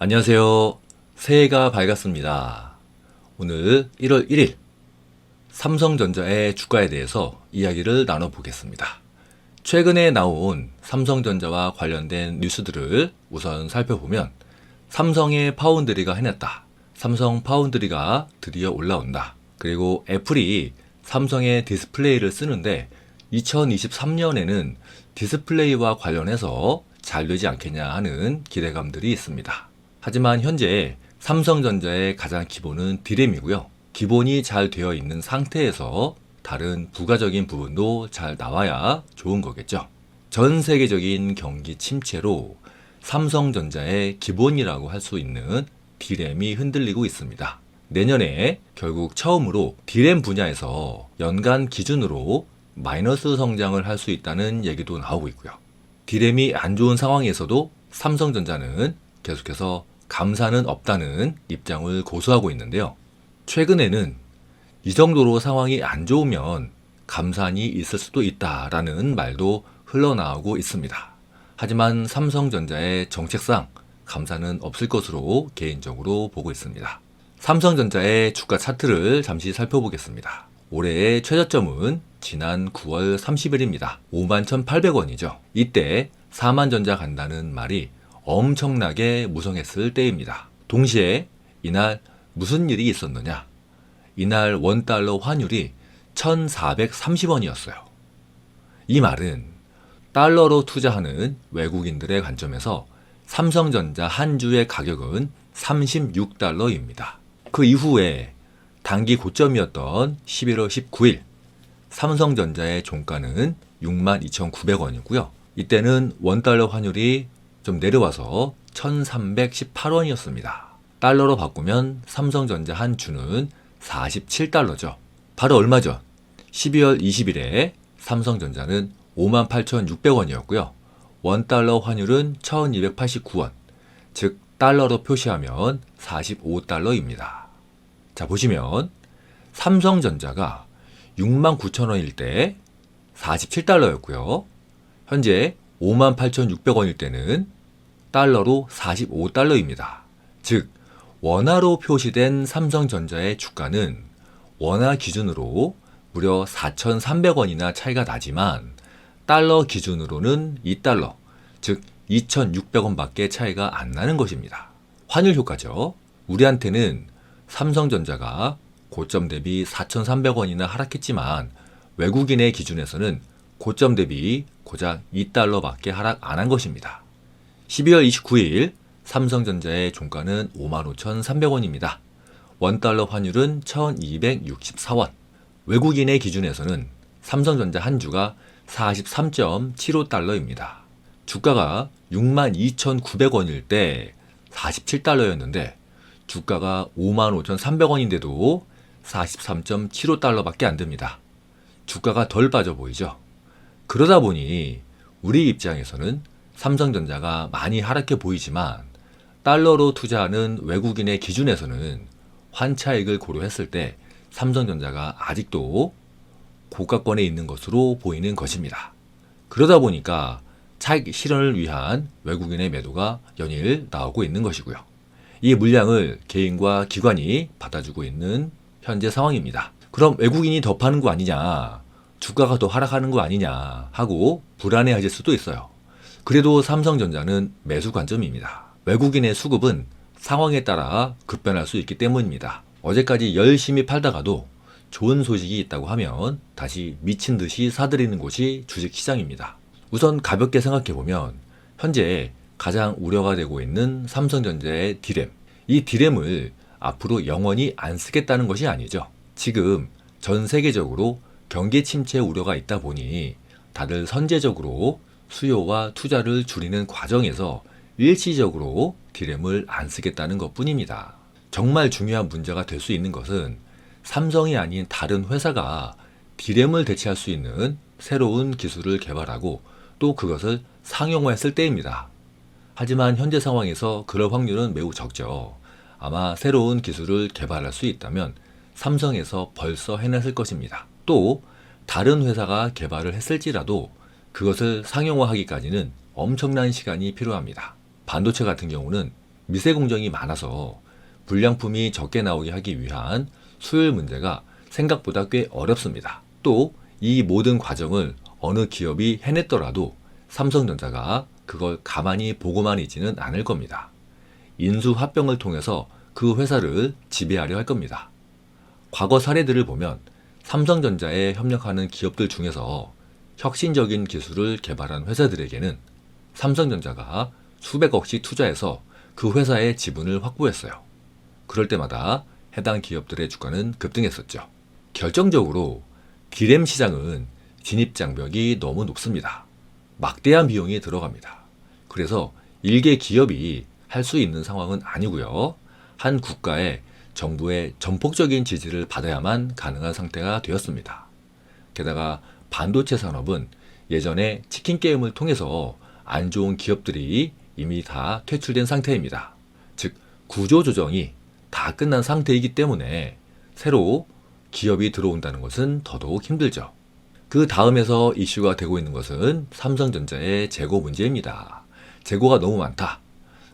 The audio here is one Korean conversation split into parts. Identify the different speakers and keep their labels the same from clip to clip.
Speaker 1: 안녕하세요. 새해가 밝았습니다. 오늘 1월 1일 삼성전자의 주가에 대해서 이야기를 나눠보겠습니다. 최근에 나온 삼성전자와 관련된 뉴스들을 우선 살펴보면 삼성의 파운드리가 해냈다. 삼성 파운드리가 드디어 올라온다. 그리고 애플이 삼성의 디스플레이를 쓰는데 2023년에는 디스플레이와 관련해서 잘 되지 않겠냐 하는 기대감들이 있습니다. 하지만 현재 삼성전자의 가장 기본은 D램이고요. 기본이 잘 되어 있는 상태에서 다른 부가적인 부분도 잘 나와야 좋은 거겠죠. 전 세계적인 경기 침체로 삼성전자의 기본이라고 할 수 있는 D램이 흔들리고 있습니다. 내년에 결국 처음으로 D램 분야에서 연간 기준으로 마이너스 성장을 할 수 있다는 얘기도 나오고 있고요. D램이 안 좋은 상황에서도 삼성전자는 계속해서 감사는 없다는 입장을 고수하고 있는데요. 최근에는 이 정도로 상황이 안 좋으면 감산이 있을 수도 있다라는 말도 흘러나오고 있습니다. 하지만 삼성전자의 정책상 감산은 없을 것으로 개인적으로 보고 있습니다. 삼성전자의 주가 차트를 잠시 살펴보겠습니다. 올해의 최저점은 지난 9월 30일입니다. 51,800원이죠. 이때 4만전자 간다는 말이 엄청나게 무성했을 때입니다. 동시에 이날 무슨 일이 있었느냐? 이날 원달러 환율이 1,430원이었어요. 이 말은 달러로 투자하는 외국인들의 관점에서 삼성전자 한 주의 가격은 36달러입니다. 그 이후에 단기 고점이었던 11월 19일 삼성전자의 종가는 62,900원이고요. 이때는 원달러 환율이 좀 내려와서 1,318원이었습니다. 달러로 바꾸면 삼성전자 한 주는 47달러죠. 바로 얼마 전 12월 20일에 삼성전자는 58,600원이었고요. 원달러 환율은 1,289원, 즉 달러로 표시하면 45달러입니다. 자, 보시면 삼성전자가 69,000원일 때 47달러였고요. 현재 58,600원일 때는 달러로 45달러입니다. 즉 원화로 표시된 삼성전자의 주가는 원화 기준으로 무려 4,300원이나 차이가 나지만 달러 기준으로는 2달러, 즉 2,600원밖에 차이가 안 나는 것입니다. 환율 효과죠. 우리한테는 삼성전자가 고점 대비 4,300원이나 하락했지만 외국인의 기준에서는 고점 대비 고작 2달러밖에 하락 안 한 것입니다. 12월 29일 삼성전자의 종가는 55,300원입니다. 원달러 환율은 1,264원. 외국인의 기준에서는 삼성전자 한 주가 43.75달러입니다. 주가가 62,900원일 때 47달러였는데 주가가 55,300원인데도 43.75달러밖에 안 됩니다. 주가가 덜 빠져 보이죠? 그러다 보니 우리 입장에서는 삼성전자가 많이 하락해 보이지만 달러로 투자하는 외국인의 기준에서는 환차익을 고려했을 때 삼성전자가 아직도 고가권에 있는 것으로 보이는 것입니다. 그러다 보니까 차익 실현을 위한 외국인의 매도가 연일 나오고 있는 것이고요. 이 물량을 개인과 기관이 받아주고 있는 현재 상황입니다. 그럼 외국인이 더 파는 거 아니냐, 주가가 더 하락하는 거 아니냐 하고 불안해하실 수도 있어요. 그래도 삼성전자는 매수 관점입니다. 외국인의 수급은 상황에 따라 급변할 수 있기 때문입니다. 어제까지 열심히 팔다가도 좋은 소식이 있다고 하면 다시 미친 듯이 사들이는 곳이 주식시장입니다. 우선 가볍게 생각해보면 현재 가장 우려가 되고 있는 삼성전자의 D램, 이 D램을 앞으로 영원히 안 쓰겠다는 것이 아니죠. 지금 전 세계적으로 경기 침체 우려가 있다 보니 다들 선제적으로 수요와 투자를 줄이는 과정에서 일시적으로 D램을 안 쓰겠다는 것 뿐입니다. 정말 중요한 문제가 될 수 있는 것은 삼성이 아닌 다른 회사가 D램을 대체할 수 있는 새로운 기술을 개발하고 또 그것을 상용화했을 때입니다. 하지만 현재 상황에서 그럴 확률은 매우 적죠. 아마 새로운 기술을 개발할 수 있다면 삼성에서 벌써 해냈을 것입니다. 또 다른 회사가 개발을 했을지라도 그것을 상용화하기까지는 엄청난 시간이 필요합니다. 반도체 같은 경우는 미세 공정이 많아서 불량품이 적게 나오게 하기 위한 수율 문제가 생각보다 꽤 어렵습니다. 또 이 모든 과정을 어느 기업이 해냈더라도 삼성전자가 그걸 가만히 보고만 있지는 않을 겁니다. 인수합병을 통해서 그 회사를 지배하려 할 겁니다. 과거 사례들을 보면 삼성전자에 협력하는 기업들 중에서 혁신적인 기술을 개발한 회사들에게는 삼성전자가 수백억씩 투자해서 그 회사의 지분을 확보했어요. 그럴 때마다 해당 기업들의 주가는 급등했었죠. 결정적으로 디램 시장은 진입장벽이 너무 높습니다. 막대한 비용이 들어갑니다. 그래서 일개 기업이 할 수 있는 상황은 아니고요. 한 국가의 정부의 전폭적인 지지를 받아야만 가능한 상태가 되었습니다. 게다가 반도체 산업은 예전에 치킨 게임을 통해서 안 좋은 기업들이 이미 다 퇴출된 상태입니다. 즉, 구조조정이 다 끝난 상태이기 때문에 새로 기업이 들어온다는 것은 더더욱 힘들죠. 그 다음에서 이슈가 되고 있는 것은 삼성전자의 재고 문제입니다. 재고가 너무 많다.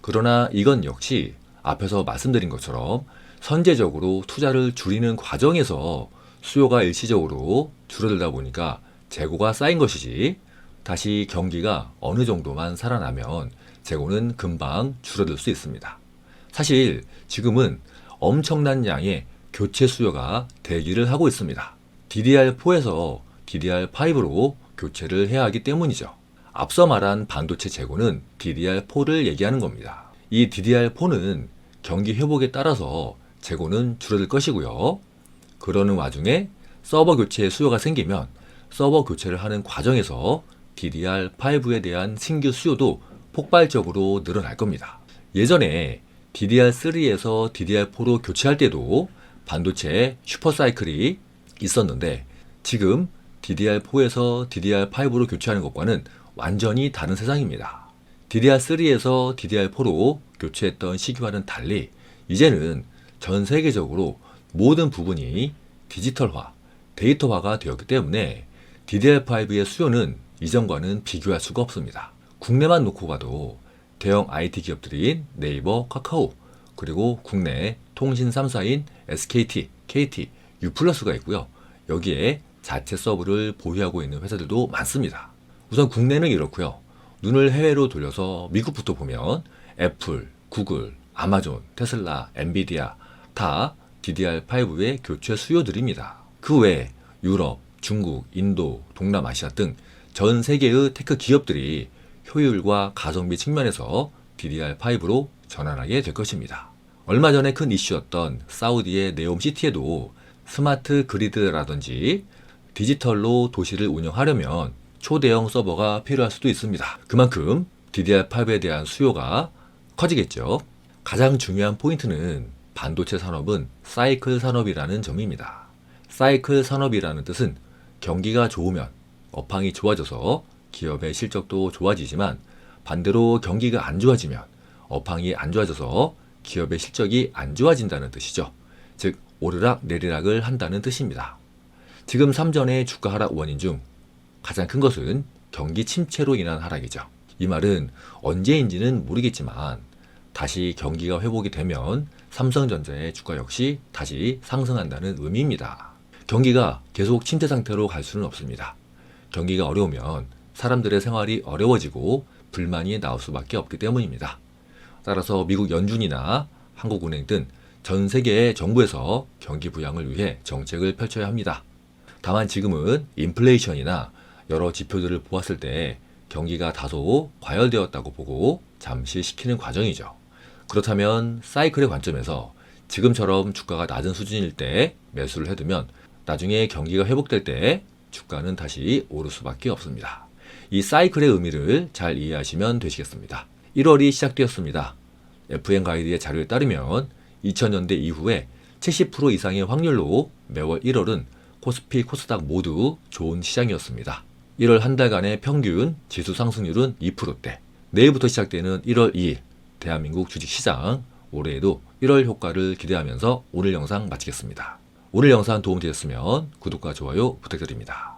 Speaker 1: 그러나 이건 역시 앞에서 말씀드린 것처럼 선제적으로 투자를 줄이는 과정에서 수요가 일시적으로 줄어들다 보니까 재고가 쌓인 것이지, 다시 경기가 어느 정도만 살아나면 재고는 금방 줄어들 수 있습니다. 사실 지금은 엄청난 양의 교체 수요가 대기를 하고 있습니다. DDR4에서 DDR5로 교체를 해야 하기 때문이죠. 앞서 말한 반도체 재고는 DDR4를 얘기하는 겁니다. 이 DDR4는 경기 회복에 따라서 재고는 줄어들 것이고요. 그러는 와중에 서버 교체의 수요가 생기면 서버 교체를 하는 과정에서 DDR5에 대한 신규 수요도 폭발적으로 늘어날 겁니다. 예전에 DDR3에서 DDR4로 교체할 때도 반도체 슈퍼사이클이 있었는데, 지금 DDR4에서 DDR5로 교체하는 것과는 완전히 다른 세상입니다. DDR3에서 DDR4로 교체했던 시기와는 달리 이제는 전 세계적으로 모든 부분이 디지털화, 데이터화가 되었기 때문에 DDR5의 수요는 이전과는 비교할 수가 없습니다. 국내만 놓고 봐도 대형 IT 기업들인 네이버, 카카오, 그리고 국내 통신 3사인 SKT, KT, U+가 있고요. 여기에 자체 서버를 보유하고 있는 회사들도 많습니다. 우선 국내는 이렇고요. 눈을 해외로 돌려서 미국부터 보면 애플, 구글, 아마존, 테슬라, 엔비디아 다 DDR5의 교체 수요들입니다. 그 외에 유럽, 중국, 인도, 동남아시아 등 전 세계의 테크 기업들이 효율과 가성비 측면에서 DDR5로 전환하게 될 것입니다. 얼마 전에 큰 이슈였던 사우디의 네옴시티에도 스마트 그리드라든지 디지털로 도시를 운영하려면 초대형 서버가 필요할 수도 있습니다. 그만큼 DDR5에 대한 수요가 커지겠죠. 가장 중요한 포인트는 반도체 산업은 사이클 산업이라는 점입니다. 사이클 산업이라는 뜻은 경기가 좋으면 업황이 좋아져서 기업의 실적도 좋아지지만, 반대로 경기가 안 좋아지면 업황이 안 좋아져서 기업의 실적이 안 좋아진다는 뜻이죠. 즉, 오르락 내리락을 한다는 뜻입니다. 지금 3전의 주가 하락 원인 중 가장 큰 것은 경기 침체로 인한 하락이죠. 이 말은 언제인지는 모르겠지만 다시 경기가 회복이 되면 삼성전자의 주가 역시 다시 상승한다는 의미입니다. 경기가 계속 침체 상태로 갈 수는 없습니다. 경기가 어려우면 사람들의 생활이 어려워지고 불만이 나올 수밖에 없기 때문입니다. 따라서 미국 연준이나 한국은행 등 전 세계의 정부에서 경기 부양을 위해 정책을 펼쳐야 합니다. 다만 지금은 인플레이션이나 여러 지표들을 보았을 때 경기가 다소 과열되었다고 보고 잠시 식히는 과정이죠. 그렇다면 사이클의 관점에서 지금처럼 주가가 낮은 수준일 때 매수를 해두면 나중에 경기가 회복될 때 주가는 다시 오를 수밖에 없습니다. 이 사이클의 의미를 잘 이해하시면 되시겠습니다. 1월이 시작되었습니다. FM 가이드의 자료에 따르면 2000년대 이후에 70% 이상의 확률로 매월 1월은 코스피, 코스닥 모두 좋은 시장이었습니다. 1월 한 달간의 평균 지수 상승률은 2%대. 내일부터 시작되는 1월 2일 대한민국 주식시장, 올해에도 1월 효과를 기대하면서 오늘 영상 마치겠습니다. 오늘 영상 도움되셨으면 구독과 좋아요 부탁드립니다.